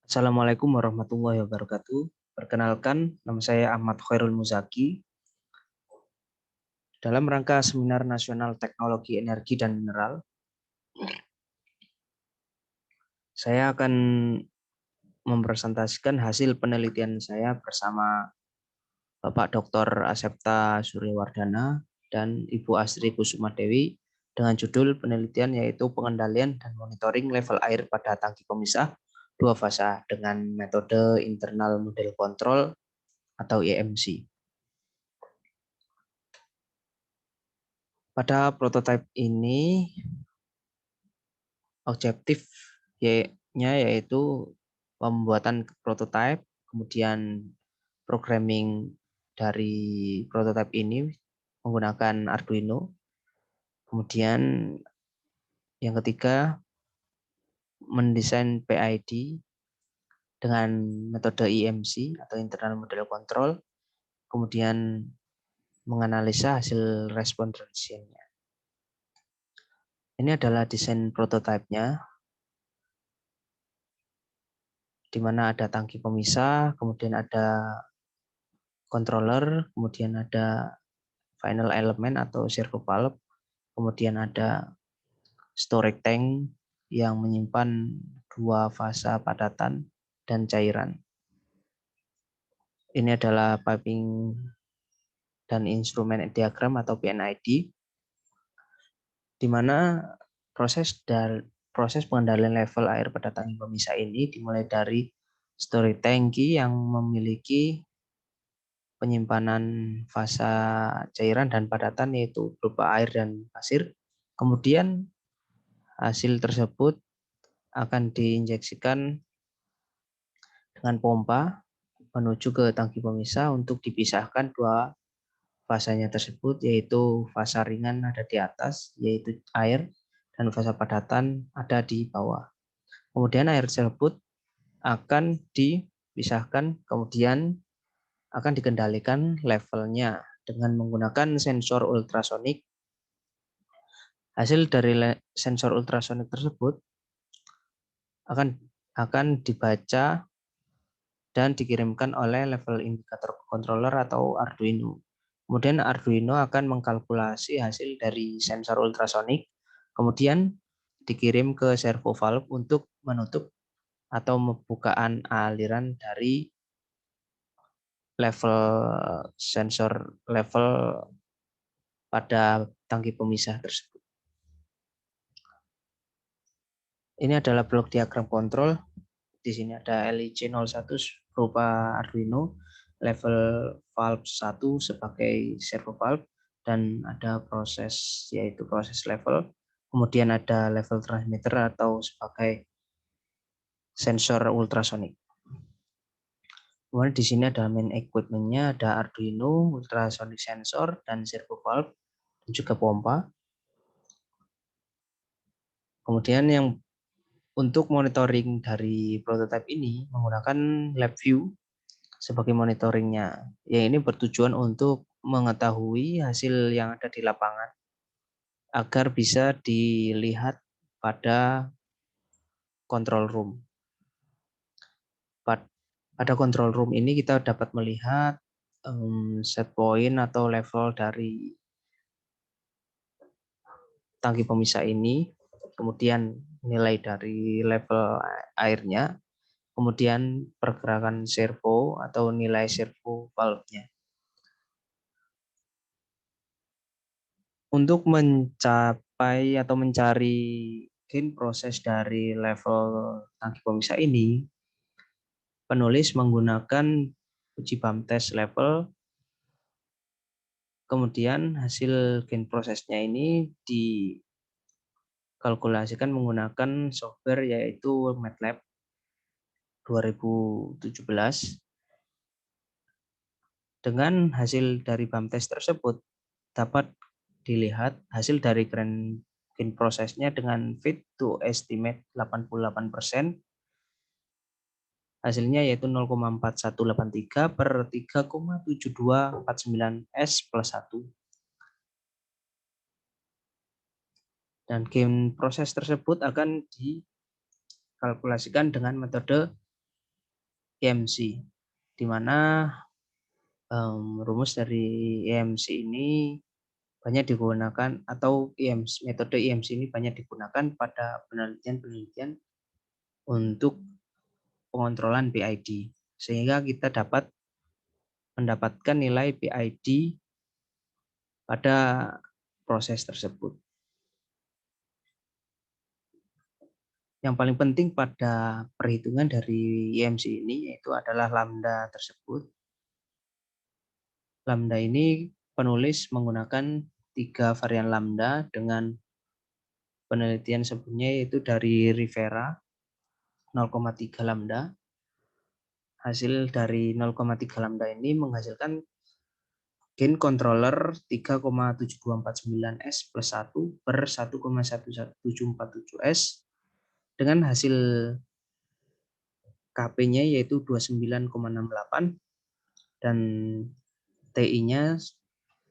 Assalamualaikum warahmatullahi wabarakatuh. Perkenalkan, nama saya Ahmad Khairul Muzaki. Dalam rangka Seminar Nasional Teknologi Energi dan Mineral, saya akan mempresentasikan hasil penelitian saya bersama Bapak Dr. Asepta Suryawardana dan Ibu Astri Kusuma Dewi dengan judul penelitian yaitu pengendalian dan monitoring level air pada tangki pemisah dua fasa dengan metode internal model control atau IMC. Pada prototipe ini objektifnya yaitu pembuatan prototipe, kemudian programming dari prototipe ini menggunakan Arduino. Kemudian yang ketiga, mendesain PID dengan metode IMC atau Internal Model Control. Kemudian menganalisa hasil respon transition-nya. Ini adalah desain prototipenya, di mana ada tangki pemisah, kemudian ada controller, kemudian ada final element atau servo valve, kemudian ada storage tank yang menyimpan dua fasa padatan dan cairan. Ini adalah piping dan instrumen diagram atau PNID, di mana proses pengendalian level air pada tangki pemisah ini dimulai dari storage tangki yang memiliki penyimpanan fasa cairan dan padatan yaitu berupa air dan pasir. Kemudian hasil tersebut akan diinjeksikan dengan pompa menuju ke tangki pemisah untuk dipisahkan dua fasanya tersebut, yaitu fasa ringan ada di atas yaitu air dan fasa padatan ada di bawah. Kemudian air tersebut akan dipisahkan, kemudian akan dikendalikan levelnya dengan menggunakan sensor ultrasonik. Hasil dari sensor ultrasonik tersebut akan dibaca dan dikirimkan oleh level indikator controller atau Arduino. Kemudian Arduino akan mengkalkulasi hasil dari sensor ultrasonik, kemudian dikirim ke servo valve untuk menutup atau pembukaan aliran dari level sensor level pada tangki pemisah tersebut. Ini adalah blok diagram kontrol. Di sini ada LIC01 berupa Arduino, level valve 1 sebagai servo valve, dan ada proses yaitu proses level. Kemudian ada level transmitter atau sebagai sensor ultrasonik. Kemudian di sini ada main equipment-nya, ada Arduino, ultrasonic sensor, dan servo valve, dan juga pompa. Kemudian yang untuk monitoring dari prototipe ini menggunakan LabVIEW sebagai monitoringnya. Ya, ini bertujuan untuk mengetahui hasil yang ada di lapangan agar bisa dilihat pada control room. Pada control room ini kita dapat melihat set point atau level dari tangki pemisah ini, kemudian nilai dari level airnya, kemudian pergerakan servo atau nilai servo valve-nya. Untuk mencapai atau mencari gain proses dari level tangki pemisah ini, penulis menggunakan uji BAM test level, kemudian hasil gain prosesnya ini dikalkulasikan menggunakan software yaitu MATLAB 2017. Dengan hasil dari BAM test tersebut dapat dilihat hasil dari gain prosesnya dengan fit to estimate 88%. Hasilnya yaitu 0,4183 per 3,7249 S plus 1. Dan gain proses tersebut akan dikalkulasikan dengan metode EMC, di mana rumus dari EMC ini banyak digunakan, atau metode EMC ini banyak digunakan pada penelitian-penelitian untuk pengontrolan PID, sehingga kita dapat mendapatkan nilai PID pada proses tersebut. Yang paling penting pada perhitungan dari EMC ini yaitu adalah lambda tersebut. Lambda ini penulis menggunakan 3 varian lambda dengan penelitian sebelumnya, yaitu dari Rivera 0,3 lambda. Hasil dari 0,3 lambda ini menghasilkan gain controller 3,7249S plus 1 per 1,11747S dengan hasil KP-nya yaitu 29,68 dan TI-nya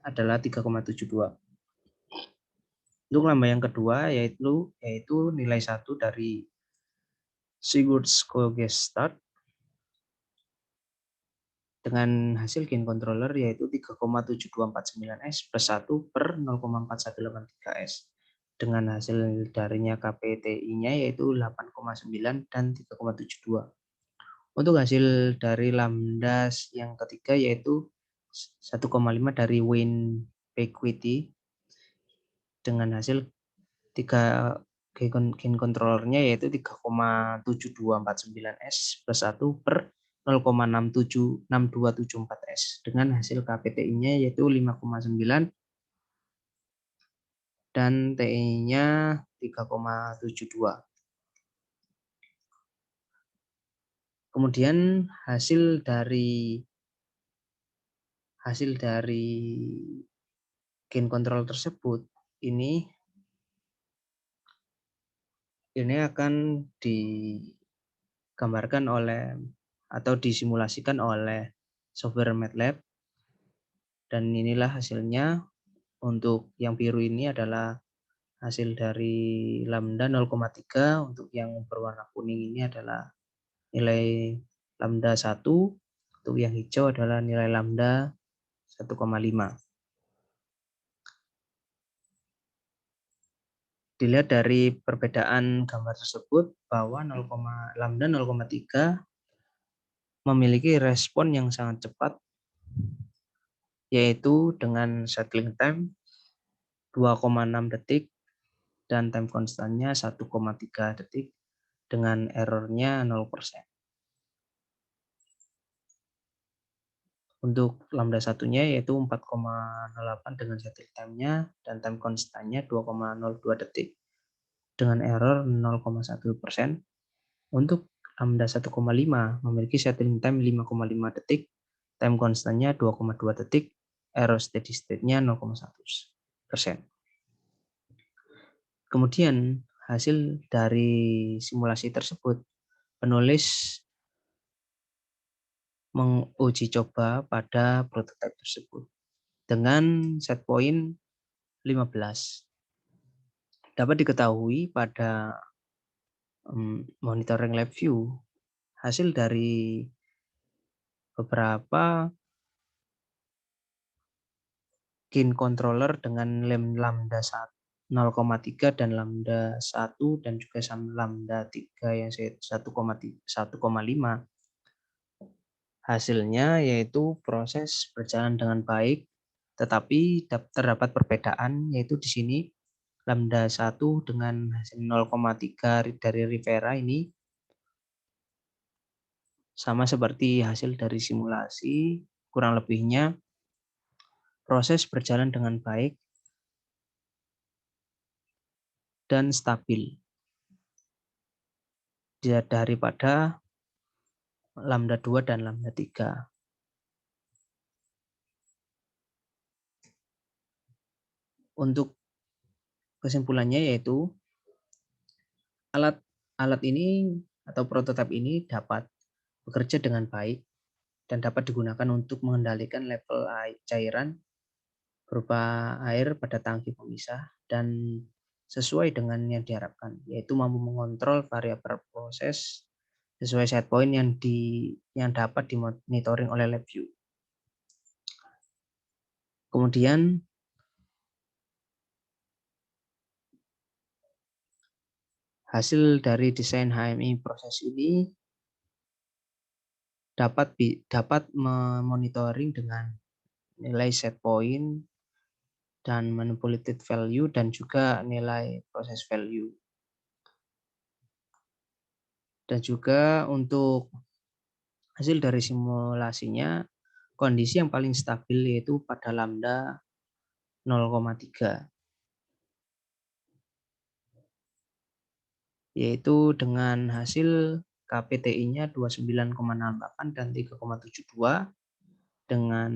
adalah 3,72. Untuk lambda yang kedua yaitu nilai 1 dari Sigurd-Skogestad dengan hasil gain controller yaitu 3,7249S plus 1 per 0,4183S. Dengan hasil darinya KPTI-nya yaitu 8,9 dan 3,72. Untuk hasil dari lambda yang ketiga yaitu 1,5 dari Wayne Pequity dengan hasil 3 gain controllernya yaitu 3,7249S plus 1 per 0,6274S dengan hasil KPTI-nya yaitu 5,9 dan TI-nya 3,72. Kemudian hasil dari gain control tersebut ini akan digambarkan oleh atau disimulasikan oleh software MATLAB, dan inilah hasilnya. Untuk yang biru ini adalah hasil dari lambda 0,3, untuk yang berwarna kuning ini adalah nilai lambda 1, untuk yang hijau adalah nilai lambda 1,5. Dilihat dari perbedaan gambar tersebut bahwa lambda 0,3 memiliki respon yang sangat cepat, yaitu dengan settling time 2,6 detik dan time constantnya 1,3 detik dengan errornya 0%. Untuk lambda satunya yaitu 4,08 dengan settling time-nya dan time constantnya 2,02 detik dengan error 0,1%. Untuk lambda 1,5 memiliki settling time 5,5 detik, time constantnya 2,2 detik, error steady state-nya 0,1%. Kemudian hasil dari simulasi tersebut, penulis menguji coba pada prototipe tersebut dengan set point 15. Dapat diketahui pada monitoring lab view, hasil dari beberapa gain controller dengan lambda 0,3 dan lambda 1 dan juga lambda 3 yang 1,5. Hasilnya yaitu proses berjalan dengan baik, tetapi terdapat perbedaan, yaitu di sini lambda 1 dengan hasil 0,3 dari Rivera ini sama seperti hasil dari simulasi, kurang lebihnya proses berjalan dengan baik dan stabil daripada lambda 2 dan lambda 3. Untuk kesimpulannya yaitu alat ini atau prototipe ini dapat bekerja dengan baik dan dapat digunakan untuk mengendalikan level cairan berupa air pada tangki pemisah dan sesuai dengan yang diharapkan, yaitu mampu mengontrol variabel proses sesuai set point yang dapat dimonitoring oleh LabVIEW. Kemudian hasil dari desain HMI proses ini dapat memonitoring dengan nilai set point dan manipulated value dan juga nilai proses value. Dan juga untuk hasil dari simulasinya, kondisi yang paling stabil yaitu pada lambda 0,3. Yaitu dengan hasil KPTI-nya 29,68 dan 3,72 dengan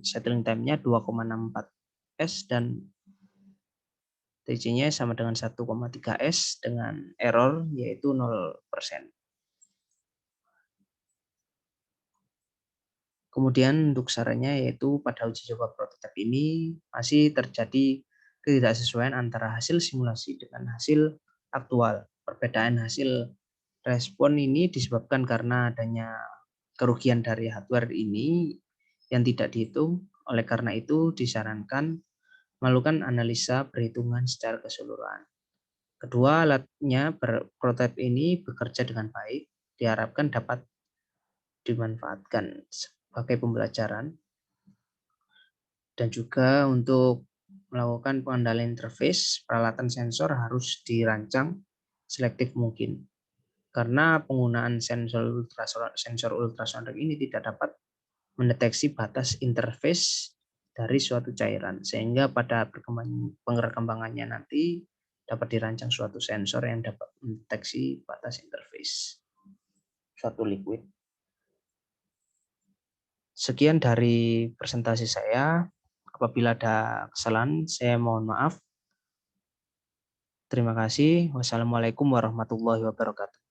settling time-nya 2,64 S dan TC-nya sama dengan 1,3 S dengan error yaitu 0%. Kemudian untuk sarannya yaitu pada uji coba prototipe ini masih terjadi ketidaksesuaian antara hasil simulasi dengan hasil aktual. Perbedaan hasil respon ini disebabkan karena adanya kerugian dari hardware ini yang tidak dihitung. Oleh karena itu disarankan melakukan analisa perhitungan secara keseluruhan. Kedua, alatnya prototipe ini bekerja dengan baik, diharapkan dapat dimanfaatkan sebagai pembelajaran dan juga untuk melakukan pengendalian interface, peralatan sensor harus dirancang selektif mungkin. Karena penggunaan sensor ultrasonik ini tidak dapat mendeteksi batas interface dari suatu cairan, sehingga pada pengembangannya nanti dapat dirancang suatu sensor yang dapat mendeteksi batas interface suatu liquid. Sekian dari presentasi saya. Apabila ada kesalahan, saya mohon maaf. Terima kasih. Wassalamualaikum warahmatullahi wabarakatuh.